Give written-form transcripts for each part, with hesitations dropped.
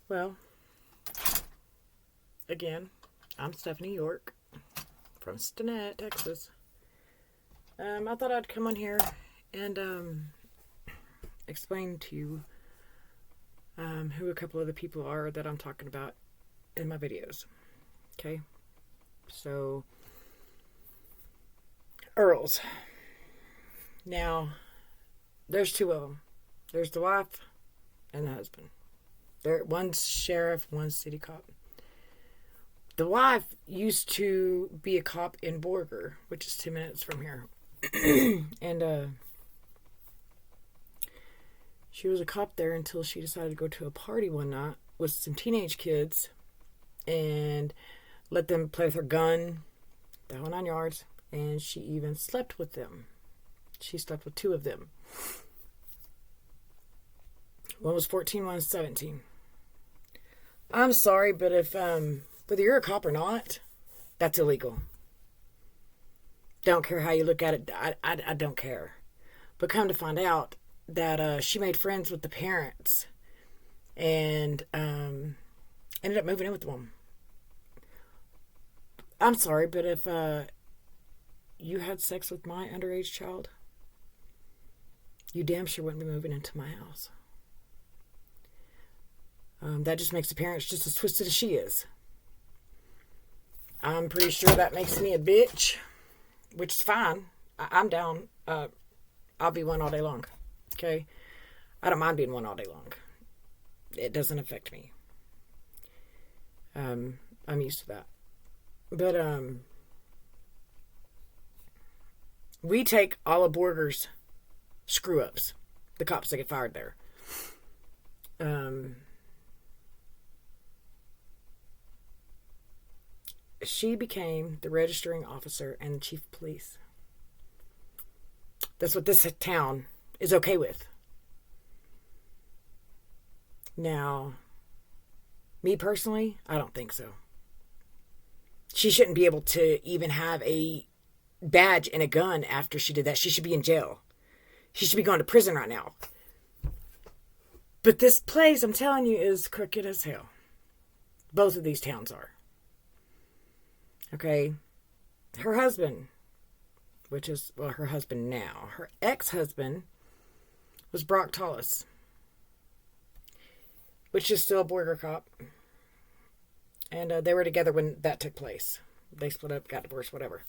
Well, again, I'm Stephanie York from Stinnett, Texas. I thought I'd come on here and explain to you who a couple of the people are that I'm talking about in my videos. Okay? So, Earls. Now, there's two of them. There's the wife and the husband. One's sheriff, one's city cop. The wife used to be a cop in Borger, which is 2 minutes from here. And she was a cop there until she decided to go to a party one night with some teenage kids and let them play with her gun, the whole 9 yards, and she even slept with them. She slept with two of them. One was 14, one was 17. I'm sorry, but if whether you're a cop or not, that's illegal. Don't care how you look at it. I don't care. But come to find out that she made friends with the parents and ended up moving in with them. I'm sorry, but if you had sex with my underage child, you damn sure wouldn't be moving into my house. That just makes the parents just as twisted as she is. I'm pretty sure that makes me a bitch, which is fine. I'm down. I'll be one all day long. Okay? I don't mind being one all day long. It doesn't affect me. I'm used to that. But we take all of Borger's screw-ups, the cops that get fired there. She became the registering officer and the chief of police. That's what this town is okay with. Now, me personally, I don't think so. She shouldn't be able to even have a badge and a gun after she did that. She should be in jail. She should be going to prison right now. But this place, I'm telling you, is crooked as hell. Both of these towns are. Okay? Her husband, which is, well, her husband now. Her ex-husband was Brock Tallis, which is still a border cop. And they were together when that took place. They split up, got divorced, whatever.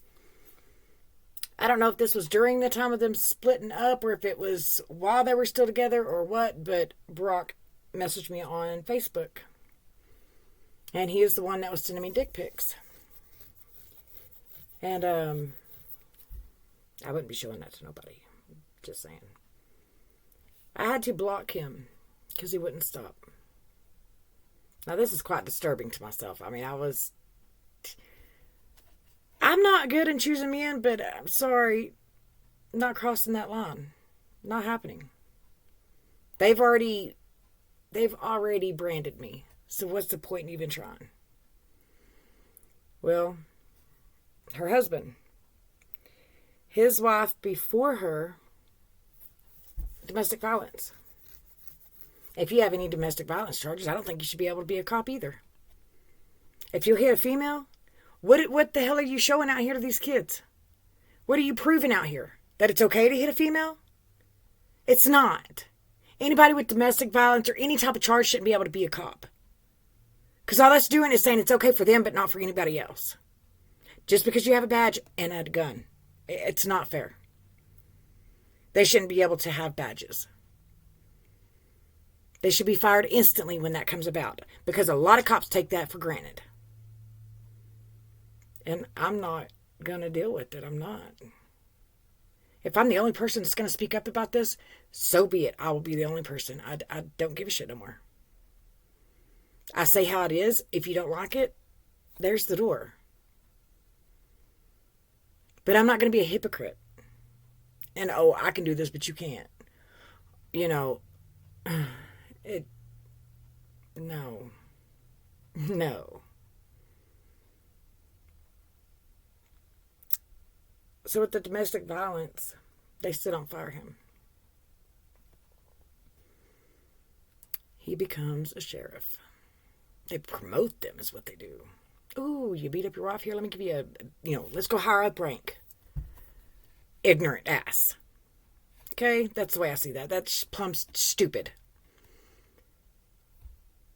I don't know if this was during the time of them splitting up or if it was while they were still together or what, but Brock messaged me on Facebook. And he is the one that was sending me dick pics. And I wouldn't be showing that to nobody. Just saying. I had to block him because he wouldn't stop. Now, this is quite disturbing to myself. I mean, I'm not good in choosing men, but I'm sorry. Not crossing that line. Not happening. They've already branded me. So what's the point in even trying? Well, her husband. His wife before her, domestic violence. If you have any domestic violence charges, I don't think you should be able to be a cop either. If you hit a female, what the hell are you showing out here to these kids? What are you proving out here? That it's okay to hit a female? It's not. Anybody with domestic violence or any type of charge shouldn't be able to be a cop. Because all that's doing is saying it's okay for them, but not for anybody else. Just because you have a badge and a gun. It's not fair. They shouldn't be able to have badges. They should be fired instantly when that comes about. Because a lot of cops take that for granted. And I'm not going to deal with it. I'm not. If I'm the only person that's going to speak up about this, so be it. I will be the only person. I don't give a shit no more. I say how it is. If you don't like it, there's the door. But I'm not going to be a hypocrite. And, oh, I can do this, but you can't. You know, no. No. So with the domestic violence, they still don't fire him. He becomes a sheriff. They promote them is what they do. Ooh, you beat up your wife here. Let me give you let's go higher up rank. Ignorant ass. Okay, that's the way I see that. That's plumb stupid.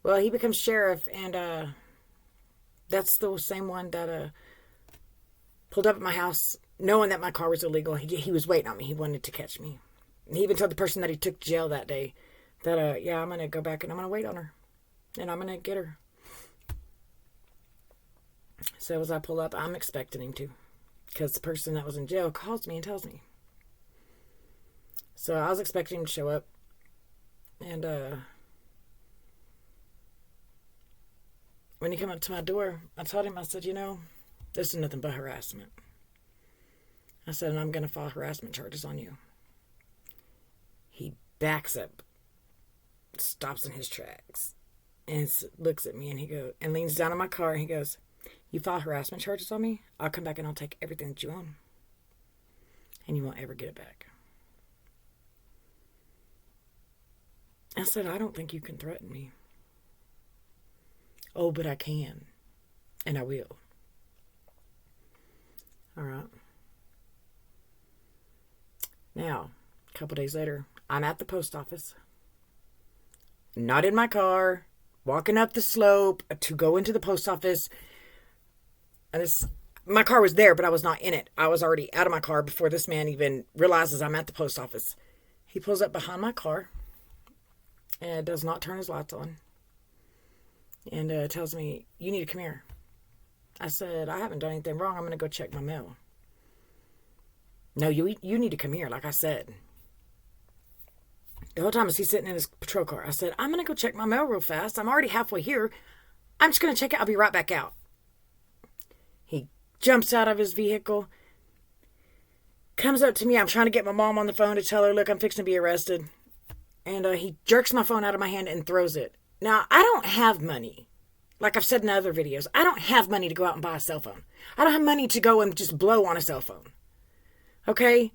Well, he becomes sheriff, and that's the same one that pulled up at my house, knowing that my car was illegal. He was waiting on me. He wanted to catch me. And he even told the person that he took to jail that day that, I'm going to go back and I'm going to wait on her. And I'm going to get her. So as I pull up, I'm expecting him to. Because the person that was in jail calls me and tells me. So I was expecting him to show up. And when he came up to my door, I told him, I said, this is nothing but harassment. I said, and I'm going to file harassment charges on you. He backs up, stops in his tracks, and looks at me, and leans down on my car, and he goes, you file harassment charges on me? I'll come back and I'll take everything that you own. And you won't ever get it back. I said, I don't think you can threaten me. Oh, but I can. And I will. All right. Now, a couple days later, I'm at the post office. Not in my car. Walking up the slope to go into the post office. And my car was there, but I was not in it. I was already out of my car before this man even realizes I'm at the post office. He pulls up behind my car and does not turn his lights on. And tells me, you need to come here. I said, I haven't done anything wrong. I'm going to go check my mail. No, you need to come here, like I said. The whole time as he's sitting in his patrol car, I said, I'm going to go check my mail real fast. I'm already halfway here. I'm just going to check it. I'll be right back out. He jumps out of his vehicle, comes up to me. I'm trying to get my mom on the phone to tell her, look, I'm fixing to be arrested. And he jerks my phone out of my hand and throws it. Now, I don't have money. Like I've said in other videos, I don't have money to go out and buy a cell phone. I don't have money to go and just blow on a cell phone. Okay?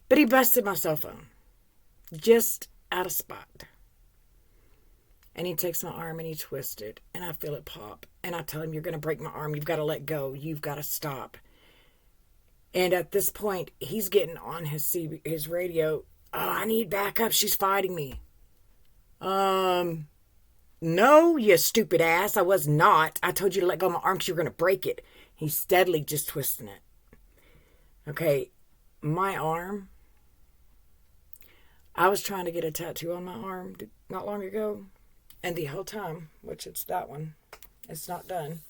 But he busted my cell phone. Just out of spot. And he takes my arm and he twists it. And I feel it pop. And I tell him, you're going to break my arm. You've got to let go. You've got to stop. And at this point, he's getting on his radio. Oh, I need backup. She's fighting me. No, you stupid ass. I was not. I told you to let go of my arm because you were going to break it. He's steadily just twisting it. Okay, my arm. I was trying to get a tattoo on my arm not long ago. And the whole time, which it's that one, it's not done.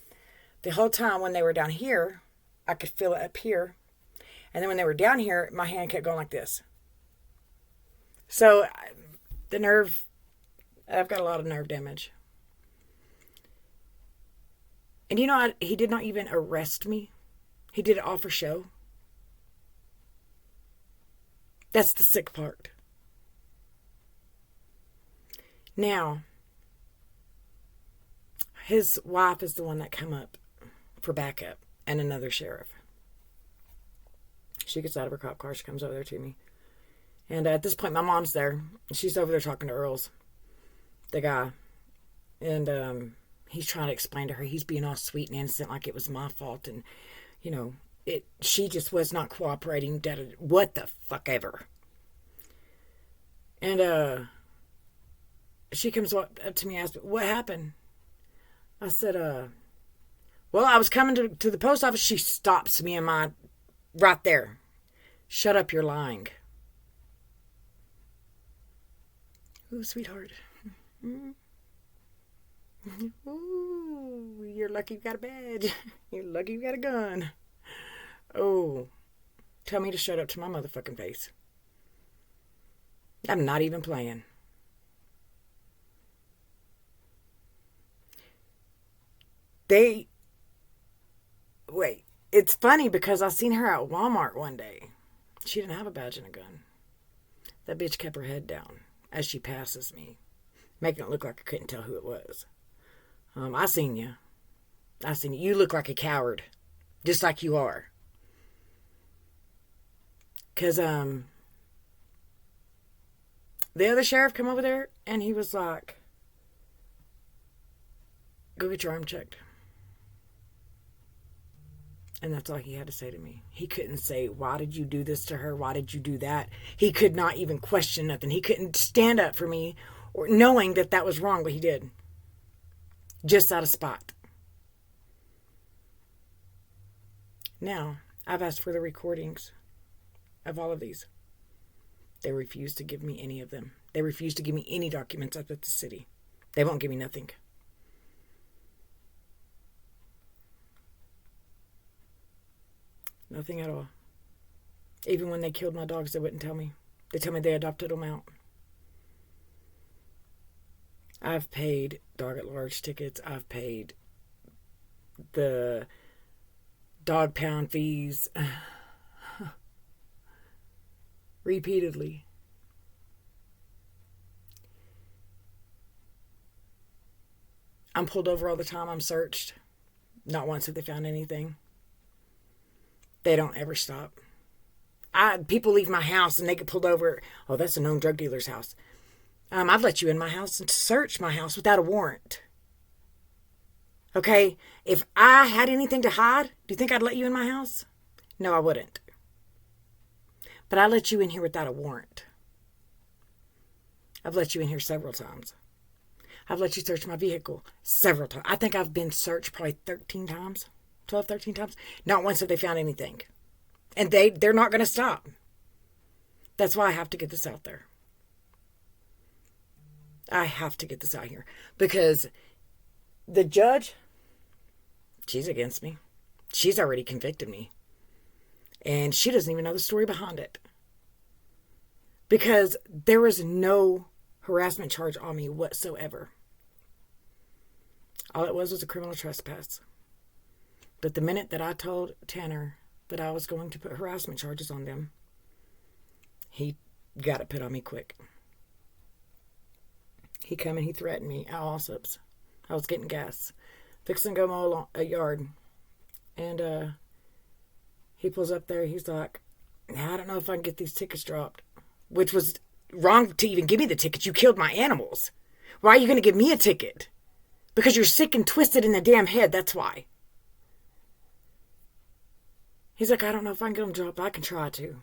The whole time when they were down here, I could feel it up here. And then when they were down here, my hand kept going like this. So the nerve, I've got a lot of nerve damage. And he did not even arrest me. He did it all for show. That's the sick part. Now, his wife is the one that come up for backup and another sheriff. She gets out of her cop car. She comes over there to me. And at this point, my mom's there. She's over there talking to Earls, the guy. And he's trying to explain to her he's being all sweet and innocent like it was my fault. And, she just was not cooperating. What the fuck ever. And she comes up to me and asks, what happened? I said, well, I was coming to the post office. She stops me right there. Shut up, you're lying. Ooh, sweetheart. Ooh, you're lucky you got a badge. You're lucky you got a gun. Oh, tell me to shut up to my motherfucking face. I'm not even playing. Wait, it's funny because I seen her at Walmart one day. She didn't have a badge and a gun. That bitch kept her head down as she passes me, making it look like I couldn't tell who it was. I seen you. You look like a coward, just like you are. Because the other sheriff come over there and he was like, Go get your arm checked. And that's all he had to say to me. He couldn't say, why did you do this to her? Why did you do that? He could not even question nothing. He couldn't stand up for me, or knowing that that was wrong, but he did. Just out of spot. Now, I've asked for the recordings of all of these. They refuse to give me any of them. They refuse to give me any documents up at the city. They won't give me nothing. Nothing at all. Even when they killed my dogs, they wouldn't tell me. They tell me they adopted them out. I've paid dog at large tickets. I've paid the dog pound fees repeatedly. I'm pulled over all the time. I'm searched. Not once have they found anything. They don't ever stop. People leave my house and they get pulled over. Oh, that's a known drug dealer's house. I've let you in my house and searched my house without a warrant. Okay? If I had anything to hide, do you think I'd let you in my house? No, I wouldn't. But I let you in here without a warrant. I've let you in here several times. I've let you search my vehicle several times. I think I've been searched probably 13 times. 12, 13 times. Not once have they found anything. And they're not going to stop. That's why I have to get this out there. I have to get this out here. Because the judge, she's against me. She's already convicted me. And she doesn't even know the story behind it. Because there was no harassment charge on me whatsoever. All it was a criminal trespass. But the minute that I told Tanner that I was going to put harassment charges on them, he got it put on me quick. He come and he threatened me at Allsup's. I was getting gas, fixing to go mow a yard. And he pulls up there. He's like, I don't know if I can get these tickets dropped. Which was wrong to even give me the tickets. You killed my animals. Why are you going to give me a ticket? Because you're sick and twisted in the damn head. That's why. He's like, I don't know if I can get them dropped. I can try to.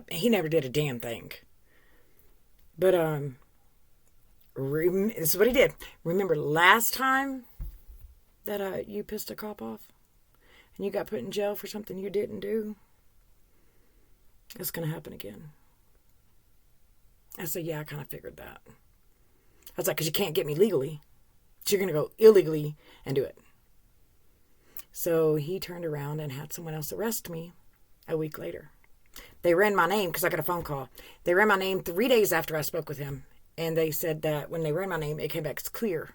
He never did a damn thing. But this is what he did. Remember last time that you pissed a cop off and you got put in jail for something you didn't do? It's going to happen again. I said, yeah, I kind of figured that. I was like, because you can't get me legally. So you're going to go illegally and do it. So he turned around and had someone else arrest me a week later. They ran my name because I got a phone call. They ran my name 3 days after I spoke with him. And they said that when they ran my name, it came back as clear.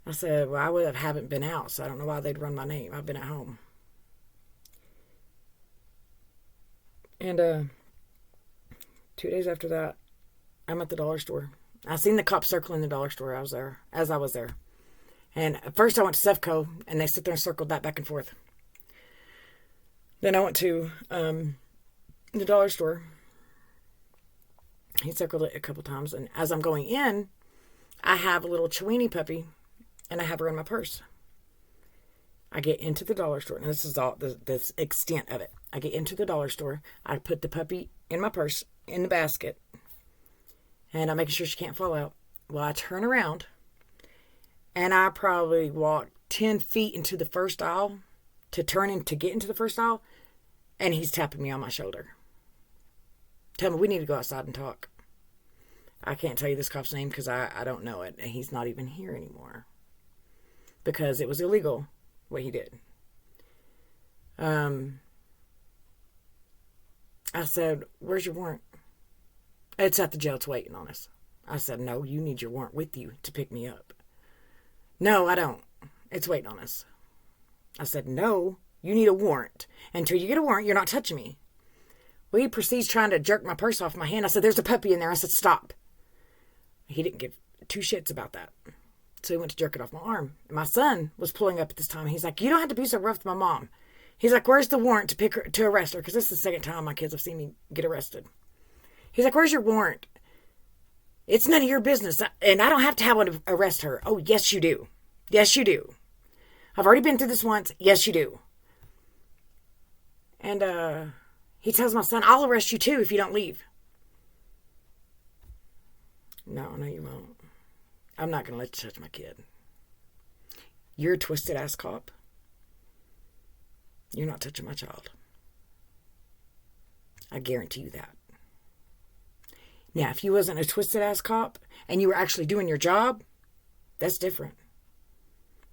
I said, well, I haven't been out, so I don't know why they'd run my name. I've been at home. And 2 days after that, I'm at the dollar store. I seen the cops circling the dollar store. I was there. And at first I went to Sefco, and they sit there and circled that back and forth. Then I went to the dollar store. He circled it a couple times. And as I'm going in, I have a little Chiweenie puppy, and I have her in my purse. I get into the dollar store, and this is all the extent of it. I get into the dollar store. I put the puppy in my purse, in the basket, and I'm making sure she can't fall out. Well, I turn around, and I probably walk 10 feet into the first aisle to get into the first aisle, and he's tapping me on my shoulder. Tell me, we need to go outside and talk. I can't tell you this cop's name because I don't know it, and he's not even here anymore. Because it was illegal what he did. I said, where's your warrant? It's at the jail. It's waiting on us. I said, no, you need your warrant with you to pick me up. No, I don't. It's waiting on us. I said, no, you need a warrant. Until you get a warrant, you're not touching me. Well, he proceeds trying to jerk my purse off my hand. I said, there's a puppy in there. I said, stop. He didn't give two shits about that. So he went to jerk it off my arm. And my son was pulling up at this time. He's like, you don't have to be so rough with my mom. He's like, where's the warrant to arrest her? Because this is the second time my kids have seen me get arrested. He's like, where's your warrant? It's none of your business. And I don't have to have one to arrest her. Oh, yes, you do. Yes, you do. I've already been through this once. Yes, you do. And he tells my son, I'll arrest you too if you don't leave. No, you won't. I'm not going to let you touch my kid. You're a twisted ass cop. You're not touching my child. I guarantee you that. Now, if you wasn't a twisted ass cop and you were actually doing your job, that's different.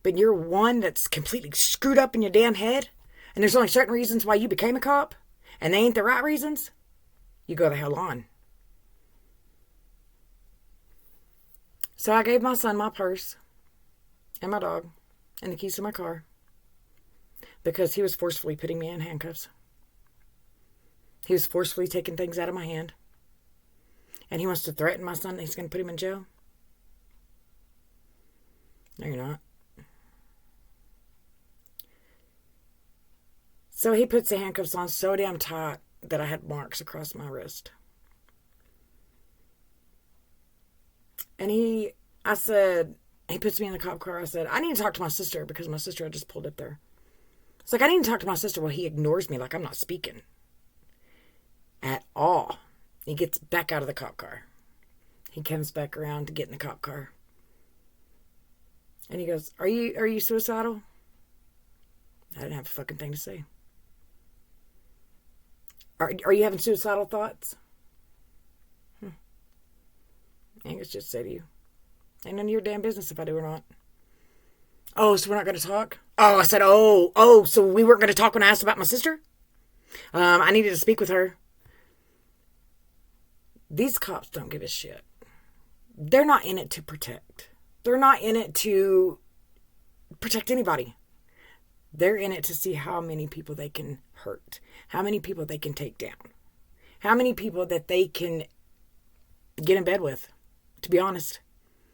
But you're one that's completely screwed up in your damn head, and there's only certain reasons why you became a cop, and they ain't the right reasons, you go the hell on. So I gave my son my purse and my dog and the keys to my car because he was forcefully putting me in handcuffs. He was forcefully taking things out of my hand. And he wants to threaten my son that he's going to put him in jail. No, you're not. So he puts the handcuffs on so damn tight that I had marks across my wrist. And he puts me in the cop car. I said, I need to talk to my sister because my sister had just pulled up there. It's like, I need to talk to my sister. Well, he ignores me like I'm not speaking. At all. He gets back out of the cop car. He comes back around to get in the cop car. And he goes, Are you suicidal? I didn't have a fucking thing to say. Are you having suicidal thoughts? I think it's just say to you. Ain't none of your damn business if I do or not. Oh, so we're not going to talk? Oh, I said, so we weren't going to talk when I asked about my sister? I needed to speak with her. These cops don't give a shit. They're not in it to protect. They're not in it to protect anybody. They're in it to see how many people they can hurt. How many people they can take down. How many people that they can get in bed with, to be honest.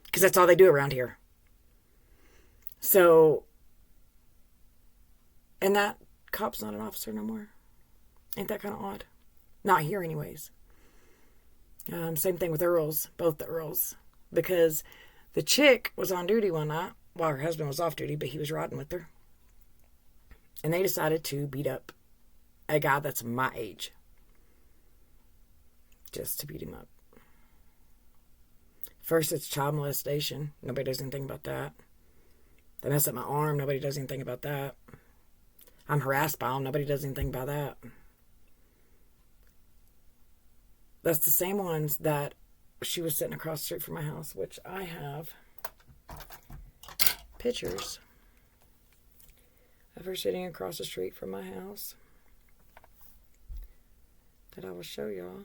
Because that's all they do around here. So, and that cop's not an officer no more. Ain't that kind of odd? Not here anyways. Same thing with Earls, both the Earls. Because the chick was on duty one night while her husband was off duty, but he was riding with her. And they decided to beat up a guy that's my age. Just to beat him up. First, it's child molestation. Nobody does anything about that. They mess up my arm. Nobody does anything about that. I'm harassed by them. Nobody does anything about that. That's the same ones that she was sitting across the street from my house, which I have pictures of her sitting across the street from my house that I will show y'all.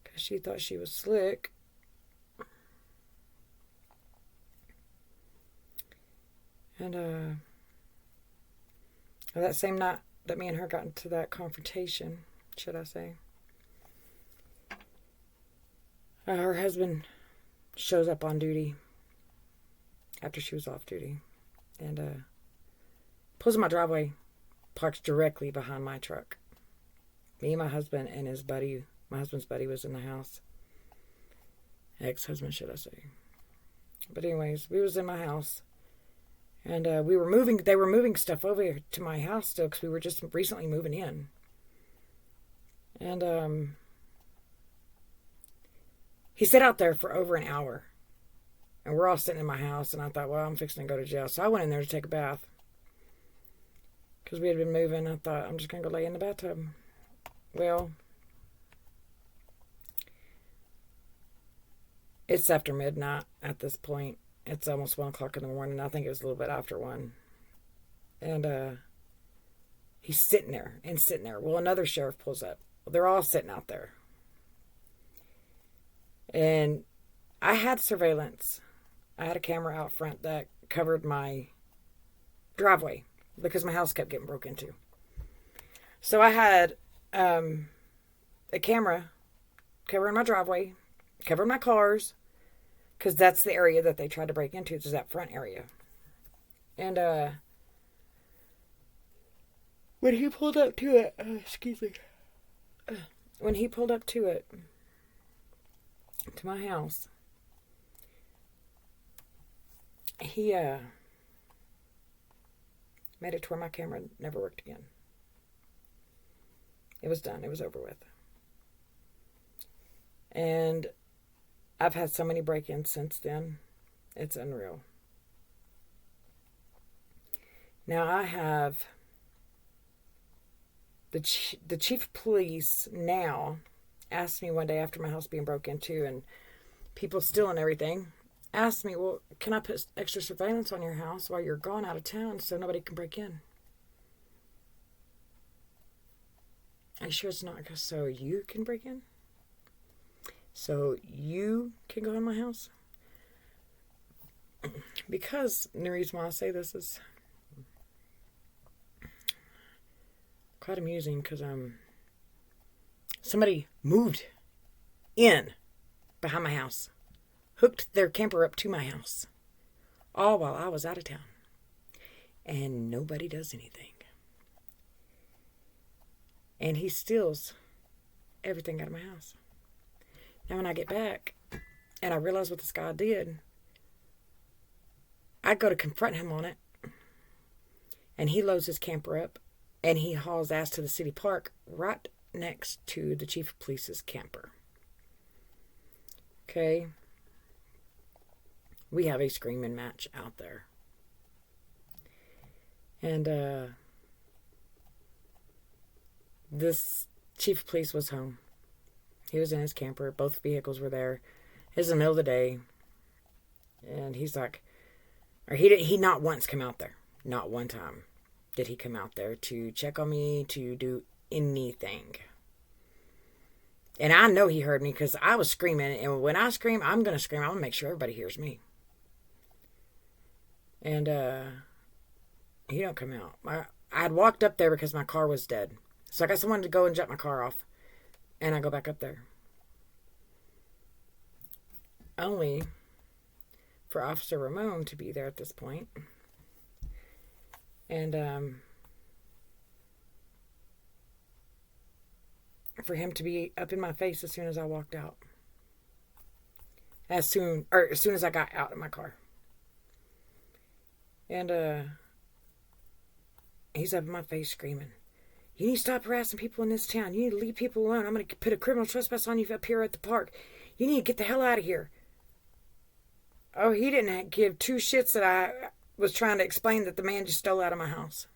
Because she thought she was slick. And that same night that me and her got into that confrontation, should I say, her husband shows up on duty after she was off duty and pulls in my driveway, parks directly behind my truck. Me and my husband and his buddy, my husband's buddy, was in the house. Ex-husband, should I say. But anyways, we was in my house. And they were moving stuff over to my house still because we were just recently moving in. And he sat out there for over an hour. And we're all sitting in my house, and I thought, well, I'm fixing to go to jail. So I went in there to take a bath. Because we had been moving. I thought, I'm just going to go lay in the bathtub. Well, it's after midnight at this point. It's almost 1 o'clock in the morning. I think it was a little bit after 1. And he's sitting there. Well, another sheriff pulls up. Well, they're all sitting out there. And I had surveillance. I had a camera out front that covered my driveway because my house kept getting broke into. So I had a camera covering my driveway, covering my cars, because that's the area that they tried to break into, is that front area. And when he pulled up to it, when he pulled up to it, to my house, he made it to where my camera never worked again. It was done. It was over with. And I've had so many break-ins since then. It's unreal. Now I have the chief of police now asked me one day after my house being broke into and people stealing everything, asked me, well, can I put extra surveillance on your house while you're gone out of town so nobody can break in? Are you sure it's not so you can break in? So you can go in my house? Because the reason why I say this is quite amusing because somebody moved in behind my house, hooked their camper up to my house, all while I was out of town. And nobody does anything. And he steals everything out of my house. Now when I get back and I realize what this guy did, I go to confront him on it. And he loads his camper up and he hauls ass to the city park right next to the chief of police's camper. Okay. We have a screaming match out there. And this chief of police was home. He was in his camper. Both vehicles were there. It was the middle of the day. And he's like, or he not once come out there. Not one time did he come out there to check on me, to do anything. And I know he heard me because I was screaming. And when I scream, I'm going to scream. I'm going to make sure everybody hears me. And he don't come out. I had walked up there because my car was dead. So I guess I wanted to go and jump my car off. And I go back up there. Only for Officer Ramon to be there at this point. And for him to be up in my face as soon as I walked out. As soon as I got out of my car. And he's up in my face screaming, "You need to stop harassing people in this town. You need to leave people alone. I'm going to put a criminal trespass on you up here at the park. You need to get the hell out of here." Oh, he didn't give two shits that I was trying to explain that the man just stole out of my house.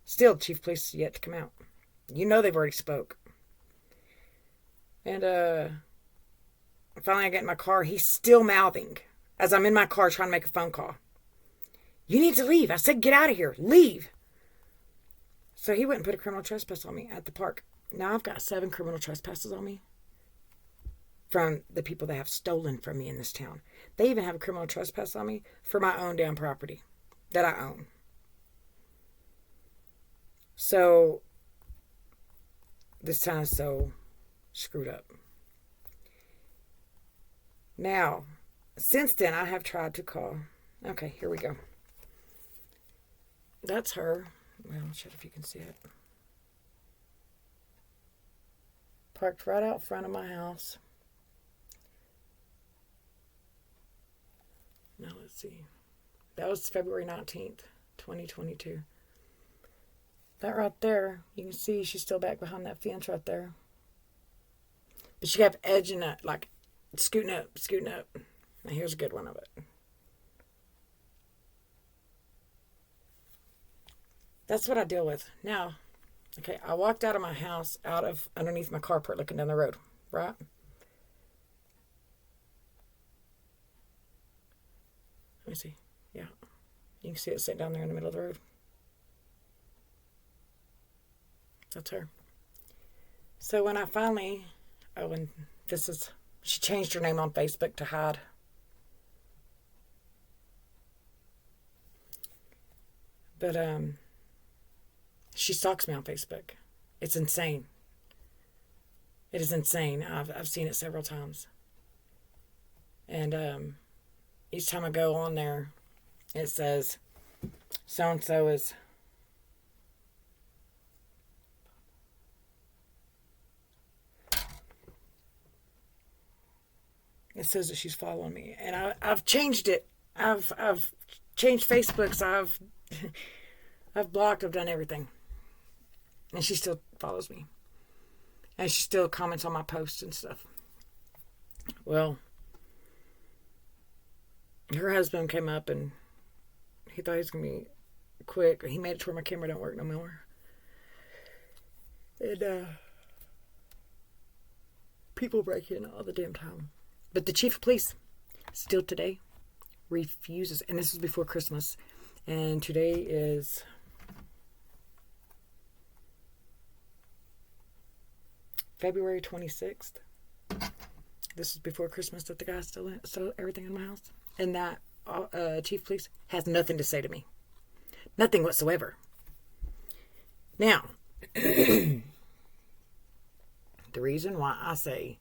Still, chief of police is yet to come out. You know they've already spoke. And finally I get in my car. He's still mouthing as I'm in my car trying to make a phone call. "You need to leave." I said, "Get out of here. Leave." So he went and put a criminal trespass on me at the park. Now I've got 7 criminal trespasses on me from the people that have stolen from me in this town. They even have a criminal trespass on me for my own damn property that I own. So this town is so screwed up. Now, since then, I have tried to call. Okay, here we go. That's her. Well, shit, if you can see it. Parked right out front of my house. Now, let's see. That was February 19th, 2022. That right there, you can see she's still back behind that fence right there. But she kept edging it, like scooting up. Now, here's a good one of it. That's what I deal with. Now, okay, I walked out of my house, out of underneath my carport looking down the road, right? Let me see. Yeah. You can see it sitting down there in the middle of the road. That's her. So when I finally, and she changed her name on Facebook to hide. But, she stalks me on Facebook. It's insane. It is insane. I've seen it several times. And each time I go on there, it says so-and-so is... It says that she's following me. And I've changed it I've changed Facebooks. I've blocked. I've done everything, and she still follows me, and she still comments on my posts and stuff. Well, her husband came up and he thought he was gonna be quick. He made it to where my camera don't work no more, and people break in all the damn time. But the chief of police, still today, refuses. And this was before Christmas. And today is February 26th. This is before Christmas that the guy stole everything in my house. And that chief of police has nothing to say to me. Nothing whatsoever. Now, the reason why I say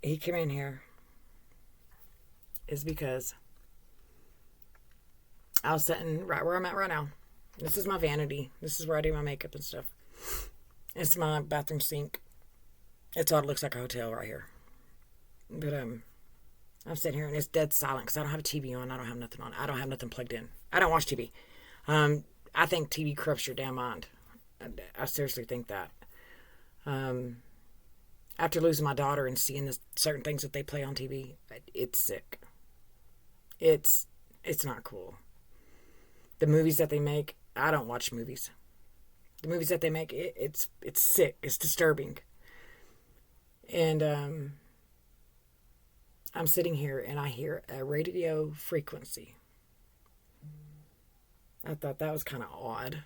he came in here is because I was sitting right where I'm at right now. This is my vanity. This is where I do my makeup and stuff. It's my bathroom sink. It's all it looks like a hotel right here. But I'm sitting here and it's dead silent because I don't have a TV on. I don't have nothing on. I don't have nothing plugged in. I don't watch TV. I think TV corrupts your damn mind. I seriously think that. After losing my daughter and seeing the certain things that they play on TV, it's sick. It's not cool. The movies that they make, I don't watch movies. The movies that they make, it's sick. It's disturbing. And I'm sitting here and I hear a radio frequency. I thought that was kind of odd.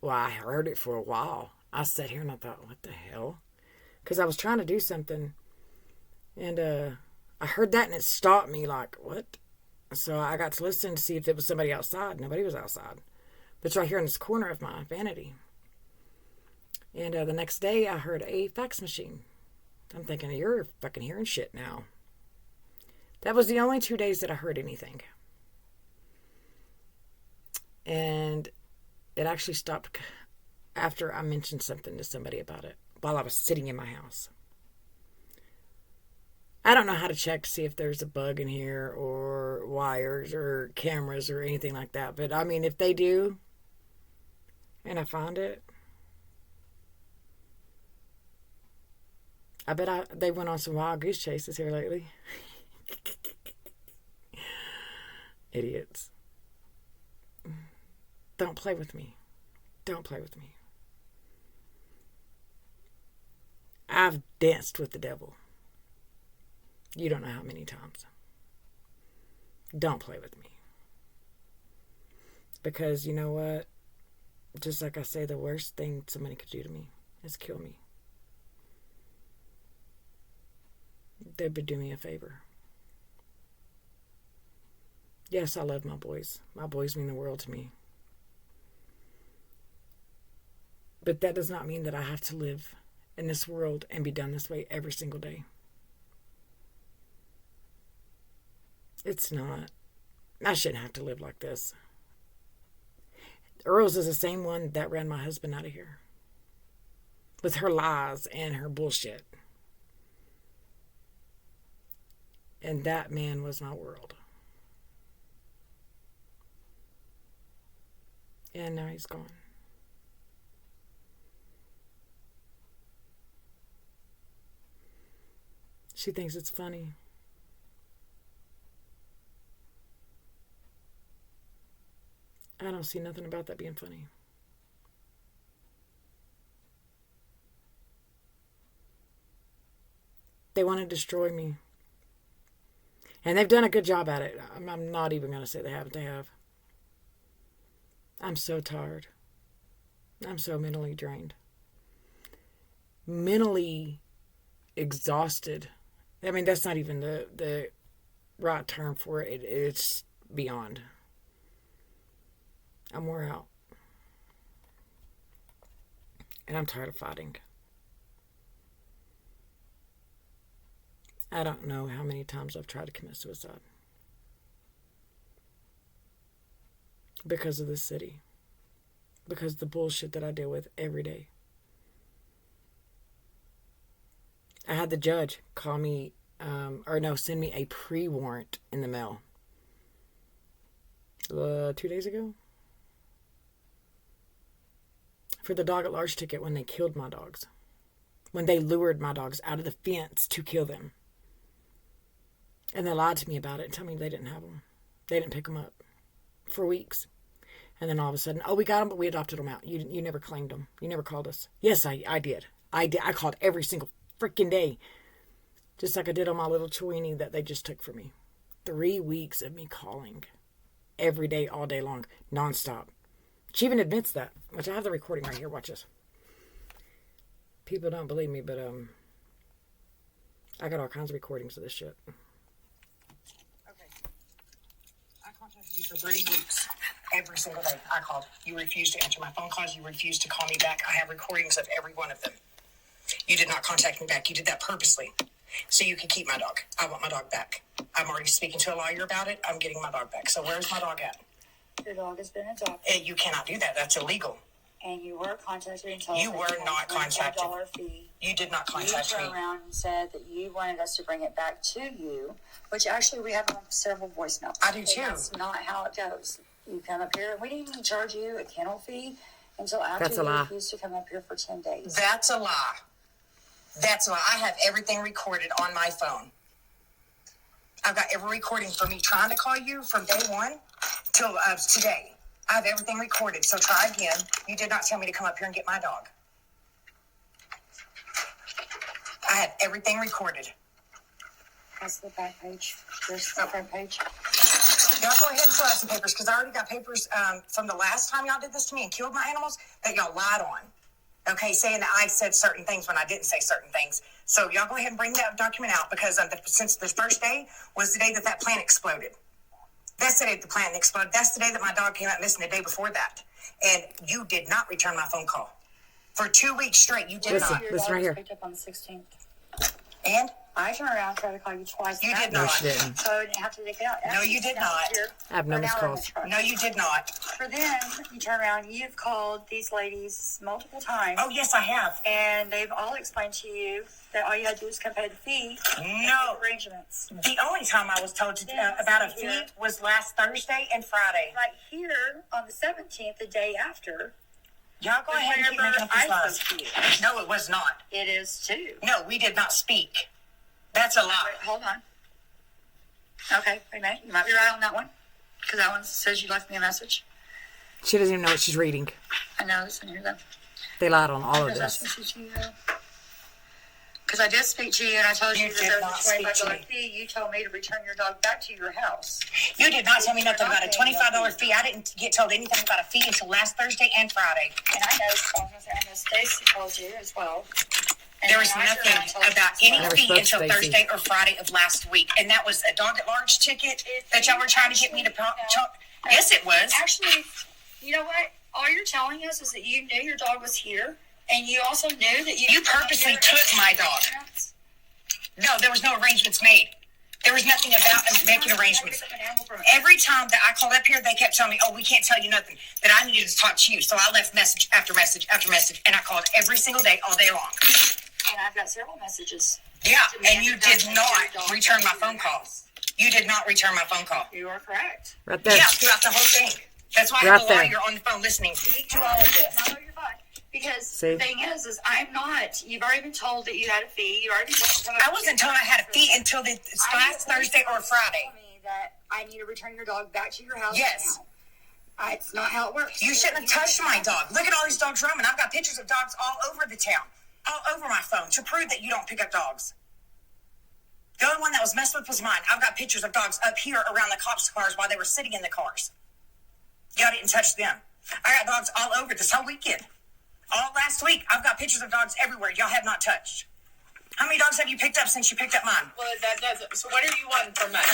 Well, I heard it for a while. I sat here and I thought, what the hell? Because I was trying to do something. And I heard that and it stopped me like, what? So I got to listen to see if it was somebody outside. Nobody was outside. But it's right here in this corner of my vanity. And the next day I heard a fax machine. I'm thinking, you're fucking hearing shit now. That was the only 2 days that I heard anything. And it actually stopped after I mentioned something to somebody about it while I was sitting in my house. I don't know how to check to see if there's a bug in here or wires or cameras or anything like that. But I mean, if they do and I find it, I bet they went on some wild goose chases here lately. Idiots. Don't play with me. Don't play with me. I've danced with the devil. You don't know how many times. Don't play with me. Because you know what? Just like I say, the worst thing somebody could do to me is kill me. They would do me a favor. Yes, I love my boys. My boys mean the world to me. But that does not mean that I have to live in this world and be done this way every single day. It's not. I shouldn't have to live like this. Earls is the same one that ran my husband out of here. With her lies and her bullshit. And that man was my world. And now he's gone. She thinks it's funny. I don't see nothing about that being funny. They want to destroy me. And they've done a good job at it. I'm not even going to say they haven't. They have. I'm so tired. I'm so mentally drained. Mentally exhausted. I mean, that's not even the right term for it. It's beyond. I'm wore out. And I'm tired of fighting. I don't know how many times I've tried to commit suicide. Because of this city. Because of the bullshit that I deal with every day. I had the judge call me send me a pre-warrant in the mail. 2 days ago. For the dog at large ticket when they killed my dogs. When they lured my dogs out of the fence to kill them. And they lied to me about it and told me they didn't have them. They didn't pick them up for weeks. And then all of a sudden, we got them, but we adopted them out. You never claimed them. You never called us. Yes, I did. I called every single freaking day. Just like I did on my little Chiweenie that they just took from me. 3 weeks of me calling. Every day, all day long. Nonstop. She even admits that. Which I have the recording right here. Watch this. People don't believe me, but I got all kinds of recordings of this shit. I contacted you for 3 weeks. Every single day I called. You refused to answer my phone calls. You refused to call me back. I have recordings of every one of them. You did not contact me back. You did that purposely. So you can keep my dog. I want my dog back. I'm already speaking to a lawyer about it. I'm getting my dog back. So where's my dog at? Your dog has been adopted. You cannot do that. That's illegal. And you were contacted and told you were not contacted. $25 fee. You did not contact me. You turned around and said that you wanted us to bring it back to you, which actually we have several voicemails. I do too. That's not how it goes. You come up here, and we didn't even charge you a kennel fee until after That's a you lie. refused to come up here for 10 days. That's a lie. That's a lie. I have everything recorded on my phone. I've got every recording from me trying to call you from day one till today. I have everything recorded, so try again. You did not tell me to come up here and get my dog. I have everything recorded. That's the back page. There's the front page. Y'all go ahead and fill out some papers, because I already got papers from the last time y'all did this to me and killed my animals that y'all lied on. Okay, saying that I said certain things when I didn't say certain things. So y'all go ahead and bring that document out, because since the first day was the day that plant exploded. That's the day the plant exploded. That's the day that my dog came out missing, the day before that. And you did not return my phone call. For 2 weeks straight, you did not. Your dog right here. was picked up on the 16th. And? I turned around and tried to call you twice. You did not. So I didn't have to take it out. No, you did not. I have no missed calls. No, you did not. For then, you turn around, you've called these ladies multiple times. Oh, yes, I have. And they've all explained to you that all you had to do was come pay the fee. No. Arrangements. The only time I was told about a fee was last Thursday and Friday. Right here on the 17th, the day after. Y'all go ahead and keep making up these lies. No, it was not. It is too. No, we did not speak. That's a lie. Wait, hold on. Okay, wait a minute. You might be right on that one. Because that one says you left me a message. She doesn't even know what she's reading. I know this one here, though. They lied on all of Because this. I did speak to you and I told you, You that did there not was a speak to $25 me. fee. You told me to return your dog back to your house. You did not tell me nothing about a $25 fee. I didn't get told anything about a fee until last Thursday and Friday. And I know Stacy told you as well. And There was then I nothing turned around and about told you any as well. fee until Thursday or Friday of last week. And that was a dog at large ticket that y'all were trying to get me to... Yes, it was. Actually, you know what? All you're telling us is that you knew your dog was here, and you also knew that You purposely took my dog. No, there was no arrangements made. There was nothing about making arrangements. Every time that I called up here, they kept telling me, we can't tell you nothing, that I needed to talk to you. So I left message after message after message, and I called every single day, all day long. And I've got several messages. Yeah, and you did not return my phone call. You did not return my phone call. You are correct. Right there. Yeah, throughout the whole thing. That's why I have a lawyer on the phone listening to all of this. No, you're fine. Because the thing is I'm not. You've already been told that you had a fee. You already told me. I wasn't told I had a fee until the last Thursday or Friday. Me that I need to return your dog back to your house. Yes. Now. It's not how it works. You shouldn't have touched my dog. Look at all these dogs roaming. I've got pictures of dogs all over the town, all over my phone, to prove that you don't pick up dogs. The only one that was messed with was mine. I've got pictures of dogs up here around the cops' cars while they were sitting in the cars. Y'all didn't touch them. I got dogs all over this whole weekend. All last week, I've got pictures of dogs everywhere y'all have not touched. How many dogs have you picked up since you picked up mine? Well, that doesn't. So what are you wanting from us?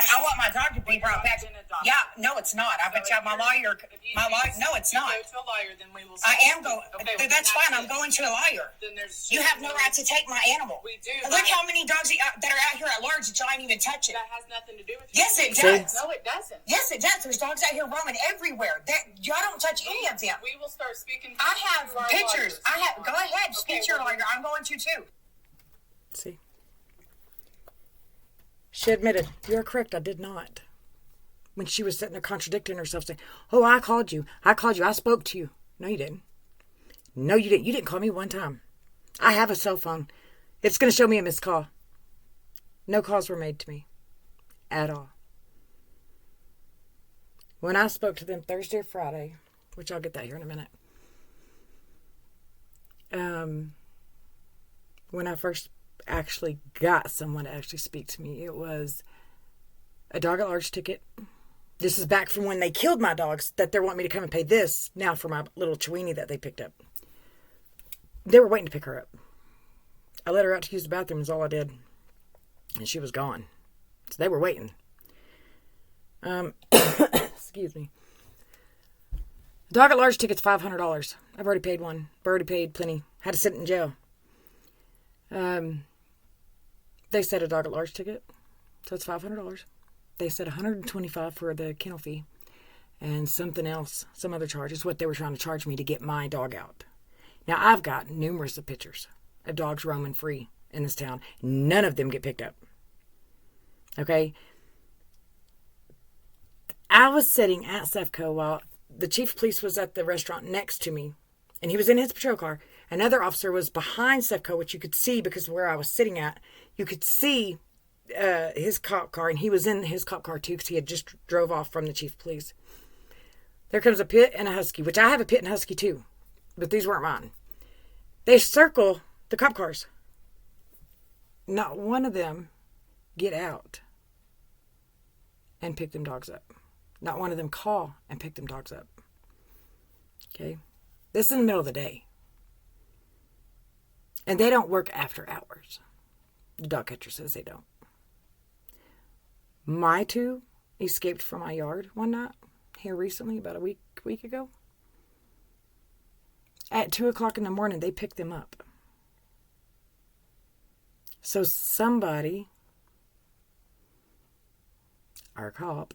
I want my dog to be brought back. Yeah, no, it's not. I bet you my lawyer. No, it's not. Go to a lawyer, then we will. I am going. Okay, that's fine. I'm going to a lawyer. Then there's. You have no right to take my animal. We do. Look how many dogs that are out here at large that y'all ain't even touching. That has nothing to do with you. Yes, it does. No, it doesn't. Yes, it does. There's dogs out here roaming everywhere. Y'all don't touch any of them. We will start speaking. I have to our pictures. lawyers. Go ahead. Speak to your well, lawyer. I'm going to too. See. She admitted, "You are correct, I did not." When she was sitting there contradicting herself, saying, "Oh, I called you. I spoke to you." No, you didn't. No, you didn't. You didn't call me one time. I have a cell phone. It's going to show me a missed call. No calls were made to me. At all. When I spoke to them Thursday or Friday, which I'll get that here in a minute. When I first actually got someone to actually speak to me, it was a dog at large ticket. This is back from when they killed my dogs, that they're wanting me to come and pay this now for my little Chiweenie that they picked up. They were waiting to pick her up. I let her out to use the bathroom is all I did. And she was gone. So they were waiting. Excuse me. Dog at large ticket's $500. I've already paid one. I've already paid plenty. Had to sit in jail. They said a dog at large ticket. So it's $500. They said $125 for the kennel fee. And something else, some other charge is what they were trying to charge me to get my dog out. Now, I've got numerous of pictures of dogs roaming free in this town. None of them get picked up. Okay? I was sitting at Sefco while the chief of police was at the restaurant next to me, and he was in his patrol car. Another officer was behind Sefco, which you could see because of where I was sitting at. You could see his cop car, and he was in his cop car too because he had just drove off from the chief of police. There comes a pit and a husky, which I have a pit and husky too, but these weren't mine. They circle the cop cars. Not one of them get out and pick them dogs up. Not one of them call and pick them dogs up. Okay? This is in the middle of the day. And they don't work after hours. The dog catcher says they don't. My two escaped from my yard one night here recently, about a week ago. At 2 o'clock in the morning, they picked them up. So somebody, our cop,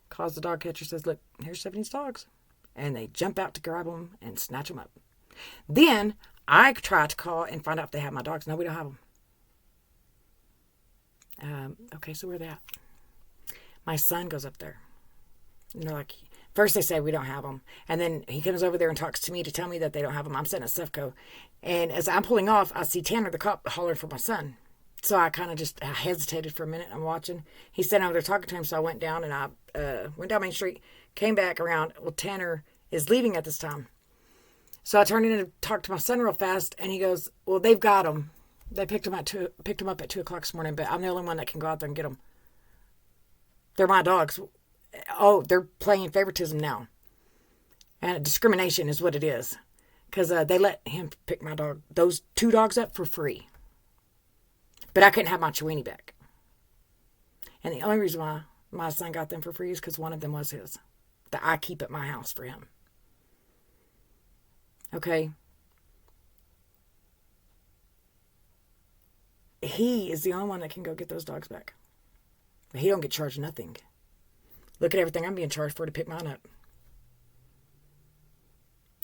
calls the dog catcher, says, "Look, here's 70 dogs." And they jump out to grab them and snatch them up. Then I try to call and find out if they have my dogs. No, we don't have them. Okay, so where are they at? My son goes up there. And they're like, first they say we don't have them. And then he comes over there and talks to me to tell me that they don't have them. I'm sitting at Sefco. And as I'm pulling off, I see Tanner, the cop, hollering for my son. So I kind of just hesitated for a minute. I'm watching. He's sitting over there talking to him. So I went down and I went down Main Street, came back around. Well, Tanner is leaving at this time. So I turned in and talked to my son real fast. And he goes, "Well, they've got them. They picked them up at 2 o'clock this morning, but I'm the only one that can go out there and get them. They're my dogs." Oh, they're playing favoritism now. And discrimination is what it is. Because they let him pick those 2 dogs up for free. But I couldn't have my Chiweenie back. And the only reason why my son got them for free is because one of them was his. That I keep at my house for him. Okay? He is the only one that can go get those dogs back. But he don't get charged nothing. Look at everything I'm being charged for to pick mine up.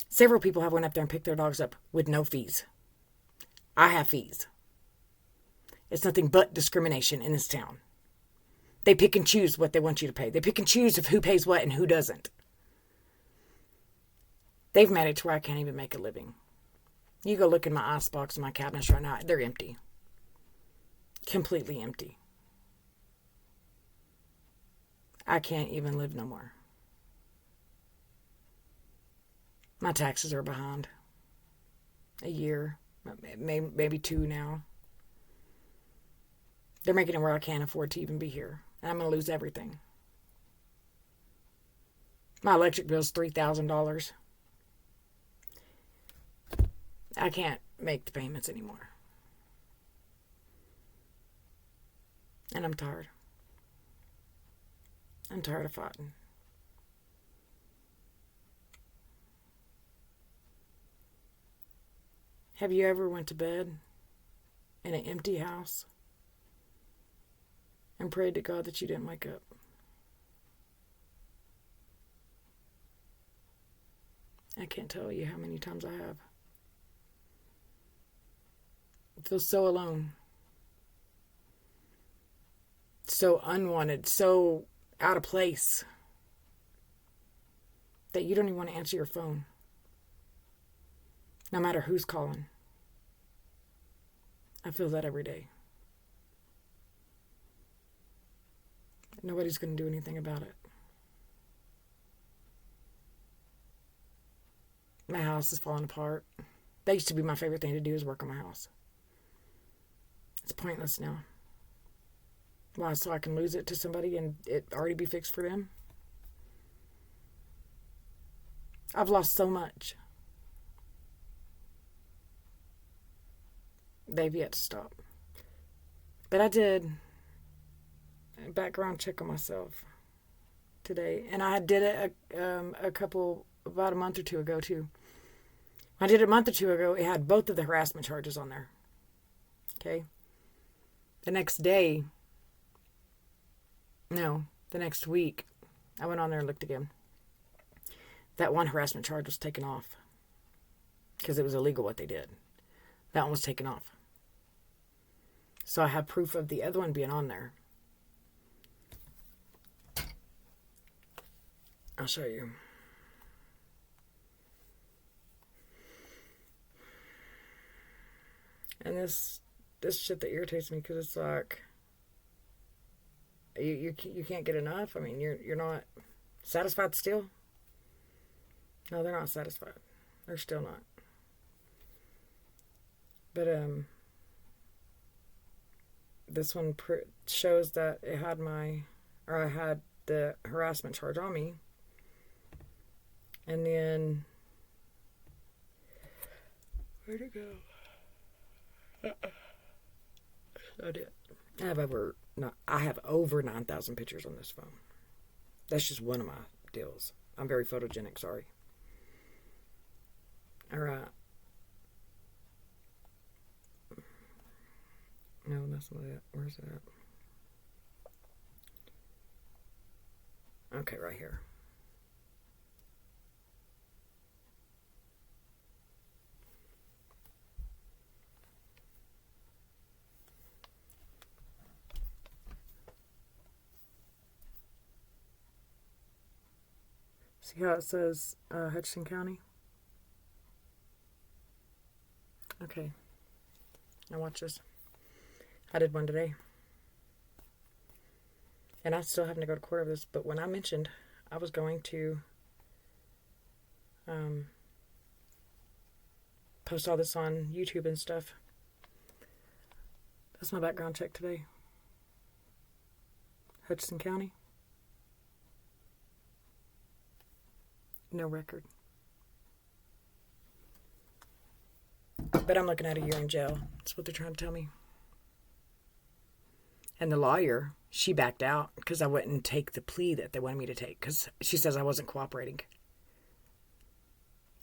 Several people have went up there and picked their dogs up with no fees. I have fees. It's nothing but discrimination in this town. They pick and choose what they want you to pay. They pick and choose of who pays what and who doesn't. They've made it to where I can't even make a living. You go look in my icebox and my cabinets right now. They're empty. Completely empty. I can't even live no more. My taxes are behind. A year, maybe 2 now. They're making it where I can't afford to even be here. And I'm going to lose everything. My electric bill is $3,000. I can't make the payments anymore. And I'm tired. I'm tired of fighting. Have you ever went to bed in an empty house and prayed to God that you didn't wake up? I can't tell you how many times I have. I feel so alone. so unwanted, so out of place that you don't even want to answer your phone, no matter who's calling. I feel that every day. Nobody's going to do anything about it. My house is falling apart. That used to be my favorite thing to do, is work on my house. It's pointless now. Why? So I can lose it to somebody and it already be fixed for them? I've lost so much. They've yet to stop. But I did a background check on myself today. And I did it about a month or two ago too. I did it a month or two ago. It had both of the harassment charges on there. Okay. The next week, I went on there and looked again. That one harassment charge was taken off because it was illegal what they did. That one was taken off. So I have proof of the other one being on there. I'll show you. And this shit that irritates me, because it's like you can't get enough. I mean, you're not satisfied still. No, they're not satisfied. They're still not. But this one shows that I had the harassment charge on me, and then where'd it go? I did. I have over 9,000 pictures on this phone. That's just one of my deals. I'm very photogenic, sorry. Alright. No, that's not it. Where's it at? Okay, right here. See how it says Hutchinson County? Okay. Now watch this. I did one today. And I'm still having to go to court over this, but when I mentioned I was going to post all this on YouTube and stuff, that's my background check today. Hutchinson County. No record. But I'm looking at a year in jail. That's what they're trying to tell me. And the lawyer, she backed out because I wouldn't take the plea that they wanted me to take, because she says I wasn't cooperating.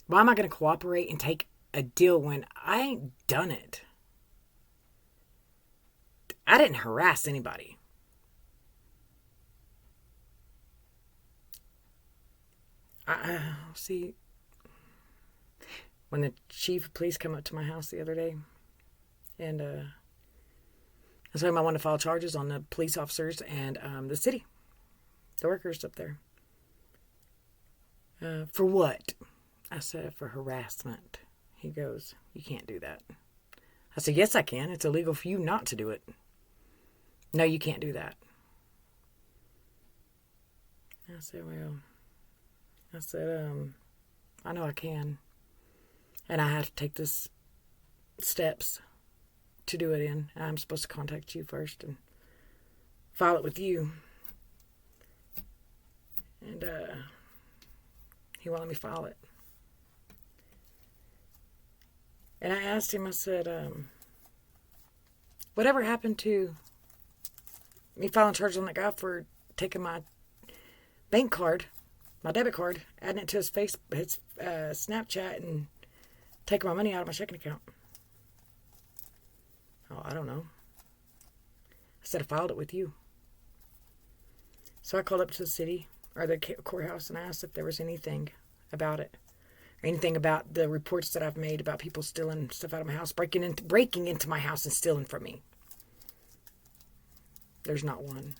Why am I going to cooperate and take a deal when I ain't done it? I didn't harass anybody. See, when the chief of police came up to my house the other day, and I told him I wanted to file charges on the police officers and the city, the workers up there. For what? I said, for harassment. He goes, you can't do that. I said, yes, I can. It's illegal for you not to do it. No, you can't do that. I said, I know I can. And I have to take this steps to do it in. I'm supposed to contact you first and file it with you. And he won't let me file it. And I asked him, I said, whatever happened to me filing charges on that guy for taking my bank card, my debit card, adding it to his Snapchat and taking my money out of my checking account? Oh, I don't know. I said I filed it with you. So I called up to the city or the courthouse and I asked if there was anything about it. Or anything about the reports that I've made about people stealing stuff out of my house, breaking into my house and stealing from me. There's not one.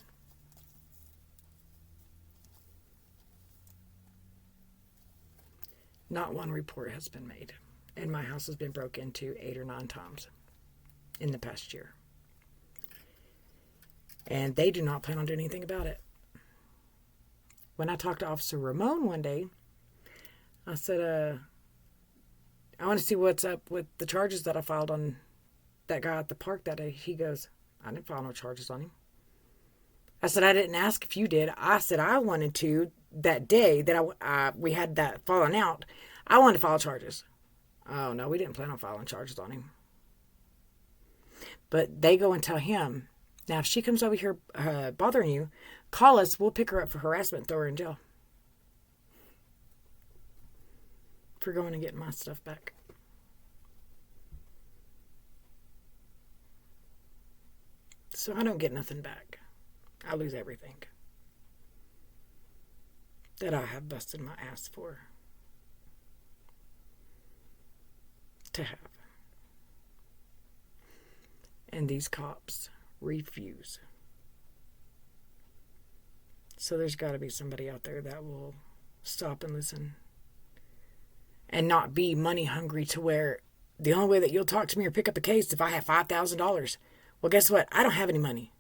Not one report has been made. And my house has been broken into 8 or 9 times in the past year. And they do not plan on doing anything about it. When I talked to Officer Ramon one day, I said, I want to see what's up with the charges that I filed on that guy at the park that day. He goes, I didn't file no charges on him. I said, I didn't ask if you did. I said I wanted to, that day that we had that falling out, I wanted to file charges. Oh, no, we didn't plan on filing charges on him. But they go and tell him, now if she comes over here bothering you, call us. We'll pick her up for harassment and throw her in jail. For going and getting my stuff back. So I don't get nothing back. I lose everything that I have busted my ass for to have. And these cops refuse. So there's got to be somebody out there that will stop and listen and not be money hungry to where the only way that you'll talk to me or pick up a case if I have $5,000. Well, guess what? I don't have any money.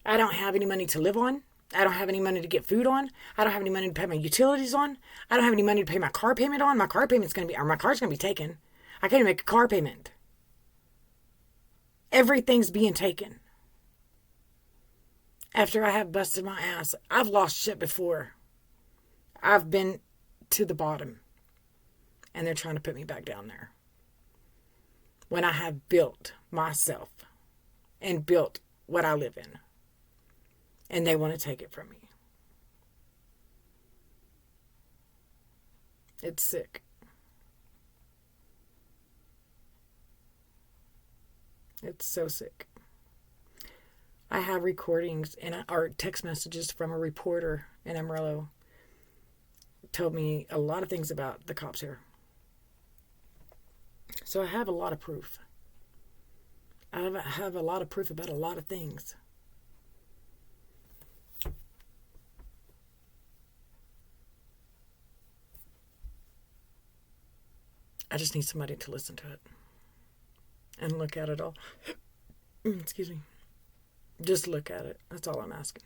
I don't have any money to live on. I don't have any money to get food on. I don't have any money to pay my utilities on. I don't have any money to pay my car payment on. My car's going to be taken. I can't even make a car payment. Everything's being taken. After I have busted my ass, I've lost shit before. I've been to the bottom. And they're trying to put me back down there. When I have built myself and built what I live in. And they want to take it from me. It's sick. It's so sick. I have recordings or text messages from a reporter in Amarillo. Told me a lot of things about the cops here. So I have a lot of proof. I have a lot of proof about a lot of things. I just need somebody to listen to it and look at it all. Excuse me. Just look at it. That's all I'm asking.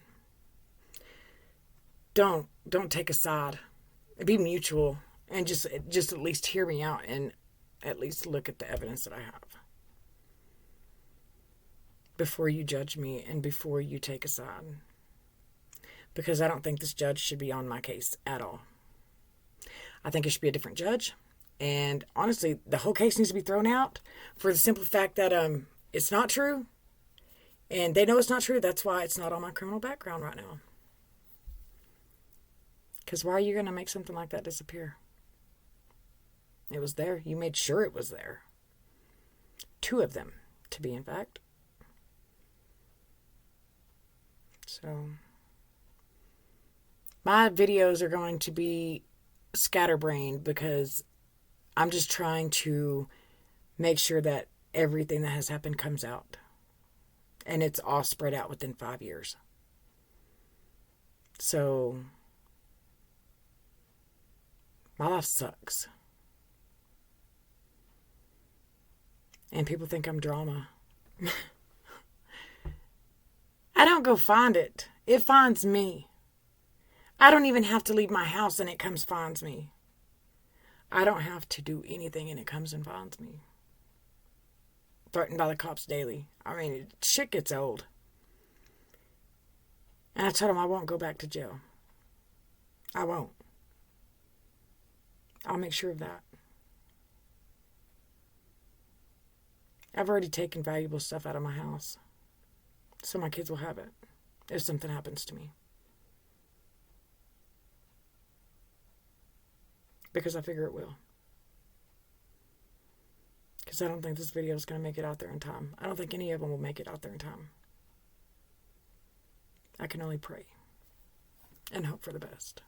Don't take a side. Be mutual and just at least hear me out and at least look at the evidence that I have before you judge me and before you take a side. Because I don't think this judge should be on my case at all. I think it should be a different judge. And honestly, the whole case needs to be thrown out for the simple fact that it's not true. And they know it's not true. That's why it's not on my criminal background right now. Because why are you going to make something like that disappear? It was there. You made sure it was there. 2 of them, to be in fact. So, my videos are going to be scatterbrained because I'm just trying to make sure that everything that has happened comes out. And it's all spread out within 5 years. So, my life sucks. And people think I'm drama. I don't go find it. It finds me. I don't even have to leave my house and it comes finds me. I don't have to do anything and it comes and finds me. Threatened by the cops daily. I mean, shit gets old. And I told him I won't go back to jail. I won't. I'll make sure of that. I've already taken valuable stuff out of my house. So my kids will have it if something happens to me. Because I figure it will. Because I don't think this video is going to make it out there in time. I don't think any of them will make it out there in time. I can only pray and hope for the best.